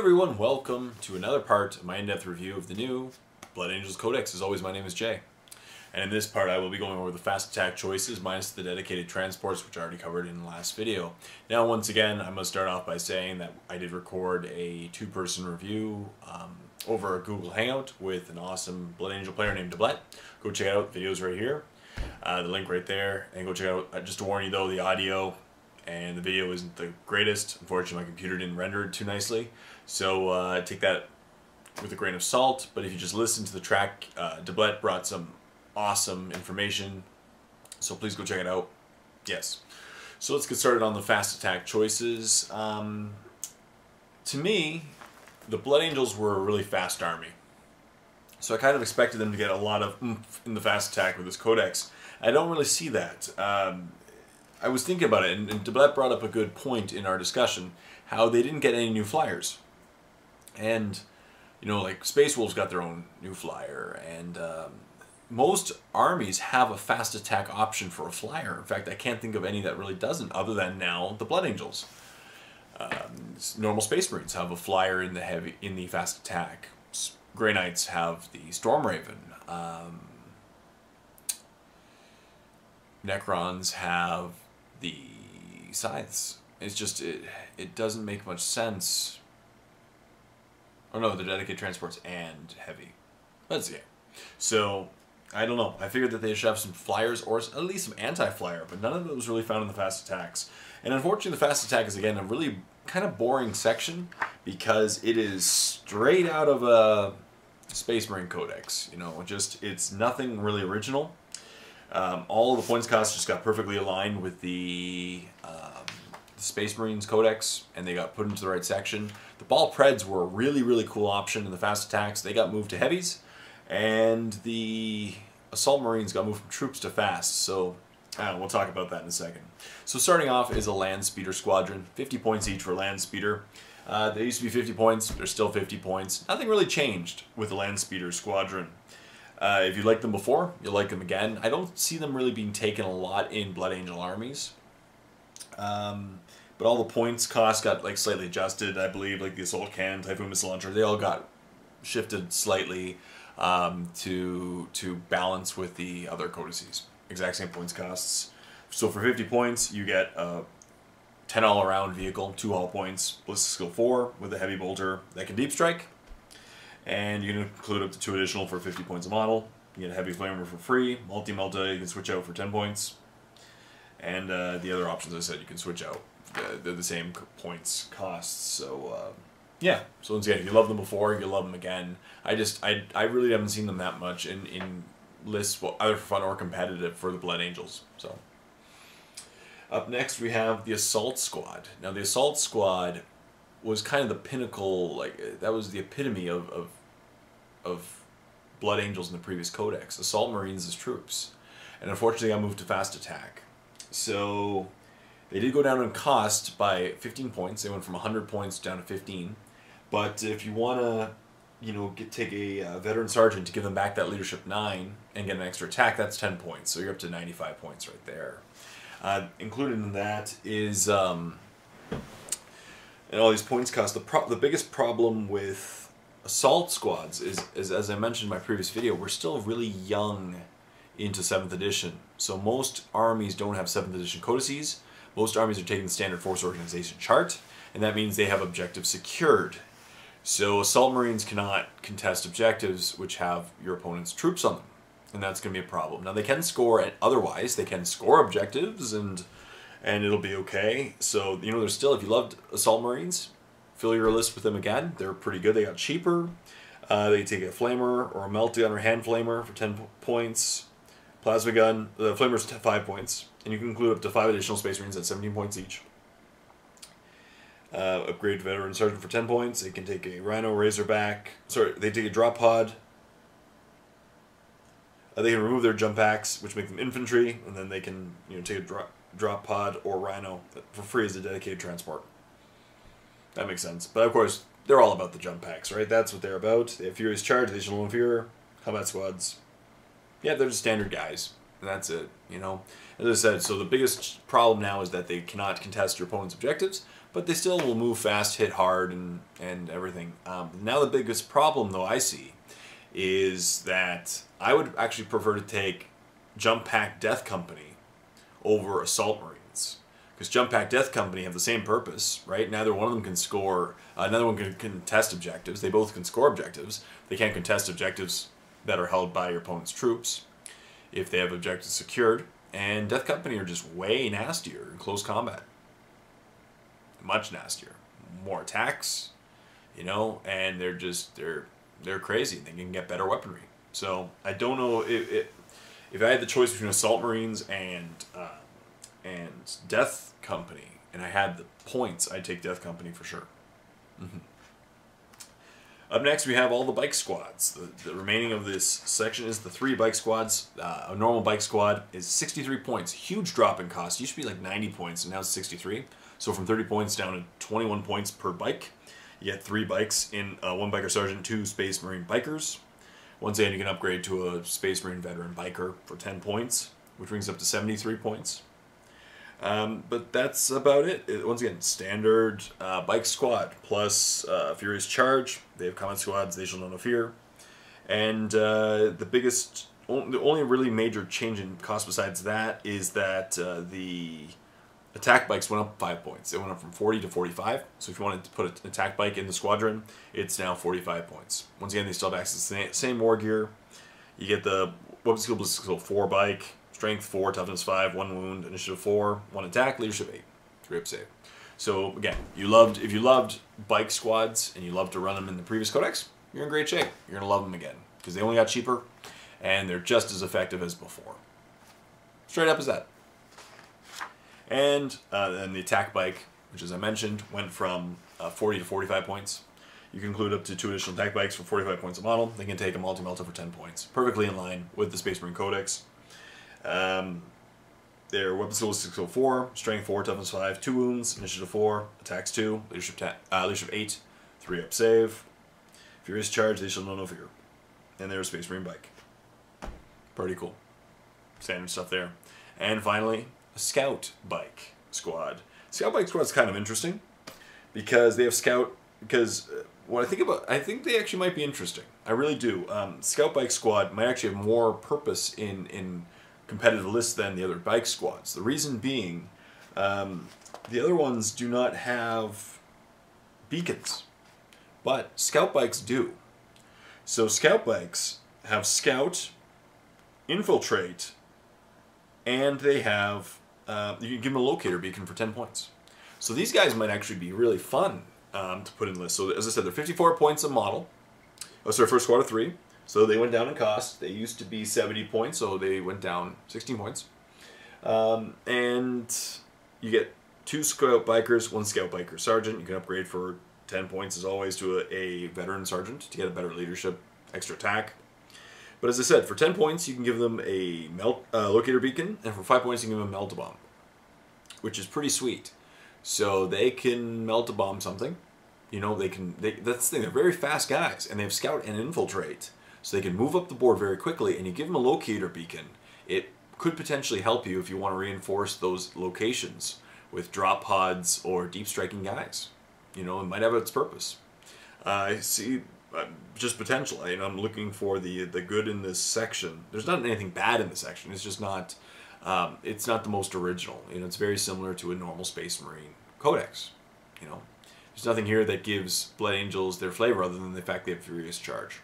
everyone, welcome to another part of my in-depth review of the new Blood Angels Codex. As always, my name is Jay. And in this part I will be going over the fast attack choices minus the dedicated transports, which I already covered in the last video. Now once again, I must start off by saying that I did record a two-person review over a Google Hangout with an awesome Blood Angel player named Deblet. Go check it out, the video's right here. The link right there, and go check it out. Just to warn you though, the audio and the video isn't the greatest. Unfortunately, my computer didn't render it too nicely, so take that with a grain of salt. But if you just listen to the track, Deblet brought some awesome information, so please go check it out. Yes. So let's get started on the fast attack choices. To me, the Blood Angels were a really fast army, so I kind of expected them to get a lot of oomph in the fast attack with this codex. I don't really see that. I was thinking about it, and Deblet brought up a good point in our discussion, how they didn't get any new flyers. And, you know, like Space Wolves got their own new flyer, and most armies have a fast attack option for a flyer. In fact, I can't think of any that really doesn't, other than now the Blood Angels. Normal Space Marines have a flyer in the fast attack. Grey Knights have the Storm Raven. Necrons have the Scythes. It's just, it doesn't make much sense. Oh no, they're dedicated transports and heavy. That's the game. So, I don't know. I figured that they should have some flyers, or at least some anti-flyer, but none of it was really found in the fast attacks. And unfortunately, the fast attack is, again, a really kind of boring section, because it is straight out of a Space Marine Codex. You know, it's nothing really original. All of the points costs just got perfectly aligned with the Space Marines Codex, and they got put into the right section. The Ball Preds were a really, really cool option in the fast attacks. They got moved to heavies, and the Assault Marines got moved from troops to fast. So, we'll talk about that in a second. So starting off is a Land Speeder Squadron. 50 points each for Land Speeder. They used to be 50 points. They're still 50 points. Nothing really changed with the Land Speeder Squadron. If you liked them before, you'll like them again. I don't see them really being taken a lot in Blood Angel armies. But all the points cost got like slightly adjusted, I believe, like the Assault Cannon, Typhoon Missile Launcher, they all got shifted slightly to balance with the other codices. Exact same points costs. So for 50 points, you get a 10 all-around vehicle, 2 all points, ballistic skill 4 with a heavy bolter that can deep strike. And you can include up to 2 additional for 50 points a model. You get a heavy flamer for free. Multi-Melta you can switch out for 10 points. And the other options I said you can switch out. They're the same points costs. So yeah. So once again, if you loved them before, you love them again. I really haven't seen them that much in lists, well, either for fun or competitive for the Blood Angels. So up next we have the Assault Squad. Now the Assault Squad was kind of the pinnacle, like that was the epitome of Blood Angels in the previous codex. Assault Marines as troops, and unfortunately I moved to fast attack. So they did go down in cost by 15 points. They went from 100 points down to 15. But if you want to, you know, take a veteran sergeant to give them back that leadership 9 and get an extra attack, that's 10 points. So you're up to 95 points right there. Included in that is and all these points cost. The biggest problem with assault squads is, as I mentioned in my previous video, we're still really young into 7th edition. So most armies don't have 7th edition codices. Most armies are taking the standard force organization chart, and that means they have objectives secured. So Assault Marines cannot contest objectives which have your opponent's troops on them, and that's going to be a problem. Now they can score otherwise. They can score objectives, and it'll be okay. So, you know, there's still, if you loved Assault Marines, fill your list with them again. They're pretty good. They got cheaper. They take a Flamer or a Meltgun or Hand Flamer for 10 points. Plasma Gun, the Flamer's 5 points. And you can include up to 5 additional Space Marines at 17 points each. Upgrade Veteran Sergeant for 10 points. They can take a Rhino Razorback. Sorry, they take a Drop Pod. They can remove their jump packs, which make them infantry, and then they can, you know, take a drop pod or Rhino for free as a dedicated transport. That makes sense. But of course, they're all about the jump packs, right? That's what they're about. They have Furious Charge, Additional Inferior, Combat Squads. Yeah, they're just standard guys. And that's it, you know. As I said, so the biggest problem now is that they cannot contest your opponent's objectives, but they still will move fast, hit hard, and everything. Now the biggest problem, though, I see is that I would actually prefer to take Jump Pack Death Company over Assault Marines. Because Jump Pack Death Company have the same purpose, right? Neither one of them can score, neither one can contest objectives. They both can score objectives. They can't contest objectives that are held by your opponent's troops if they have objectives secured. And Death Company are just way nastier in close combat. Much nastier. More attacks, you know, and they're crazy. They can get better weaponry. So I don't know if I had the choice between Assault Marines and Death Company, and I had the points, I'd take Death Company for sure. Up next, we have all the bike squads. The remaining of this section is the 3 bike squads. A normal bike squad is 63 points. Huge drop in cost. It used to be like 90 points, and now it's 63. So from 30 points down to 21 points per bike. You get 3 bikes in 1 biker sergeant, 2 Space Marine bikers. Once again, you can upgrade to a Space Marine veteran biker for 10 points, which brings up to 73 points. But that's about it. Once again, standard bike squad plus Furious Charge. They have combat squads. They shall know no fear. And the only really major change in cost besides that is that the attack bikes went up 5 points. They went up from 40 to 45. So if you wanted to put an attack bike in the squadron, it's now 45 points. Once again, they still have access to the same war gear. You get the weapon skill ballistic skill 4 bike. Strength 4, toughness 5, 1 wound, initiative 4, 1 attack, leadership 8, 3 up save. So again, if you loved bike squads and you loved to run them in the previous codex, you're in great shape. You're gonna love them again because they only got cheaper and they're just as effective as before. Straight up as that. And then the attack bike, which as I mentioned, went from 40 to 45 points. You can include up to 2 additional attack bikes for 45 points a model. They can take a multi-melta for 10 points. Perfectly in line with the Space Marine Codex. Their weapon skill is 604, strength 4, toughness 5, 2 wounds, initiative 4, attacks 2, leadership 8, 3 up save. Furious Charge, they shall know no fear. And they're a Space Marine bike. Pretty cool. Standard stuff there. And finally, a Scout Bike Squad. Scout Bike Squad is kind of interesting because they have Scout. Because what I think they actually might be interesting. I really do. Scout Bike Squad might actually have more purpose in competitive lists than the other bike squads. The reason being, the other ones do not have beacons, but Scout Bikes do. So Scout Bikes have Scout, Infiltrate, and they have, you can give them a locator beacon for 10 points. So these guys might actually be really fun to put in lists. So as I said, they're 54 points a model. Oh, sorry, first squad of 3. So they went down in cost. They used to be 70 points, so they went down 16 points. And you get 2 Scout Bikers, 1 Scout Biker Sergeant. You can upgrade for 10 points, as always, to a Veteran Sergeant to get a better leadership, extra attack. But as I said, for 10 points, you can give them a Locator Beacon, and for 5 points, you can give them a Melt-A-Bomb, which is pretty sweet. So they can Melt-A-Bomb something. You know, that's the thing, they're very fast guys, and they have Scout and Infiltrate. So they can move up the board very quickly, and you give them a locator beacon. It could potentially help you if you want to reinforce those locations with drop pods or deep striking guys. You know, it might have its purpose. I see just potential. I'm looking for the good in this section. There's not anything bad in this section. It's just not, it's not the most original. You know, it's very similar to a normal Space Marine Codex. You know, there's nothing here that gives Blood Angels their flavor other than the fact they have Furious Charge.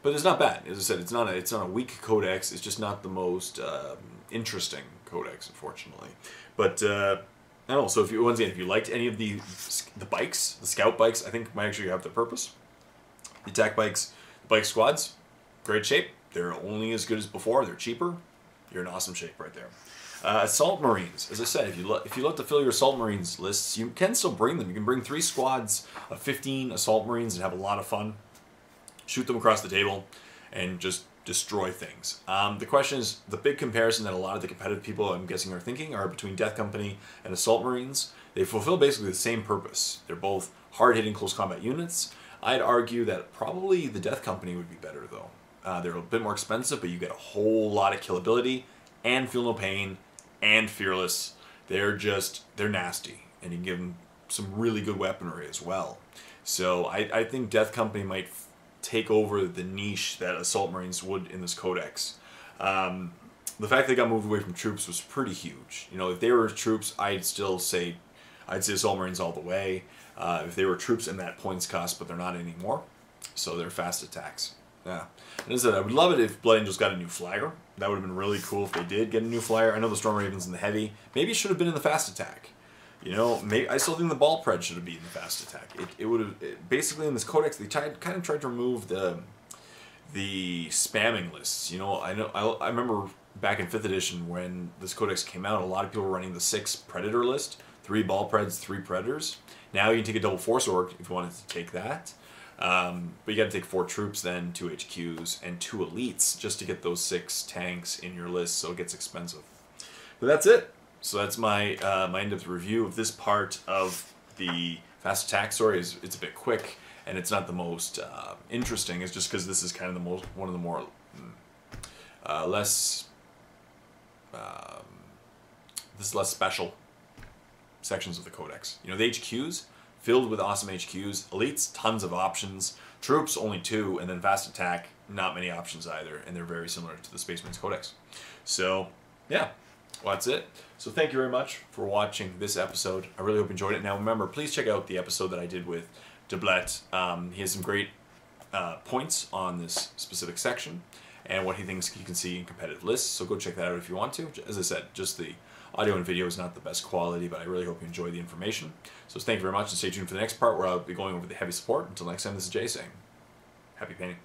But it's not bad. As I said, it's not a weak codex. It's just not the most interesting codex, unfortunately. But I don't know. So if you liked any of the bikes, the Scout Bikes, I think might actually have their purpose. The attack bikes, the bike squads, great shape. They're only as good as before. They're cheaper. You're in awesome shape right there. Assault Marines. As I said, if you love to fill your Assault Marines lists, you can still bring them. You can bring 3 squads of 15 Assault Marines and have a lot of fun. Shoot them across the table and just destroy things. The question is, the big comparison that a lot of the competitive people, I'm guessing, are thinking are between Death Company and Assault Marines. They fulfill basically the same purpose. They're both hard-hitting close combat units. I'd argue that probably the Death Company would be better, though. They're a bit more expensive, but you get a whole lot of killability and feel no pain and fearless. They're nasty. and you can give them some really good weaponry as well. So I think Death Company might take over the niche that Assault Marines would in this Codex. The fact they got moved away from troops was pretty huge. You know, if they were troops, I'd say Assault Marines all the way. If they were troops in that points cost, but they're not anymore. So they're fast attacks. Yeah. And as I said, I would love it if Blood Angels got a new flagger. That would have been really cool if they did get a new flyer. I know the Storm Raven's in the heavy. Maybe it should have been in the fast attack. You know, maybe I still think the Ball Pred should have been in the fast attack. It would have basically in this Codex they kind of tried to remove the spamming lists. You know, I remember back in 5th edition when this Codex came out, a lot of people were running the 6 Predator list, 3 Ball Preds, 3 Predators. Now you can take a double Force Orc if you wanted to take that. But you got to take 4 troops then, 2 HQs, and 2 elites just to get those 6 tanks in your list, so it gets expensive. But that's it. So that's my my in-depth review of this part of the fast attack story. It's a bit quick, and it's not the most interesting. It's just because this is kind of one of the more less special sections of the Codex. You know, the HQs filled with awesome HQs, elites tons of options, troops only 2, and then fast attack not many options either, and they're very similar to the Space Marines Codex. So yeah. Well, that's it. So thank you very much for watching this episode. I really hope you enjoyed it. Now remember, please check out the episode that I did with Deblet. He has some great points on this specific section and what he thinks you can see in competitive lists. So go check that out if you want to. As I said, just the audio and video is not the best quality, but I really hope you enjoy the information. So thank you very much, and stay tuned for the next part where I'll be going over the heavy support. Until next time, this is Jay saying, happy painting.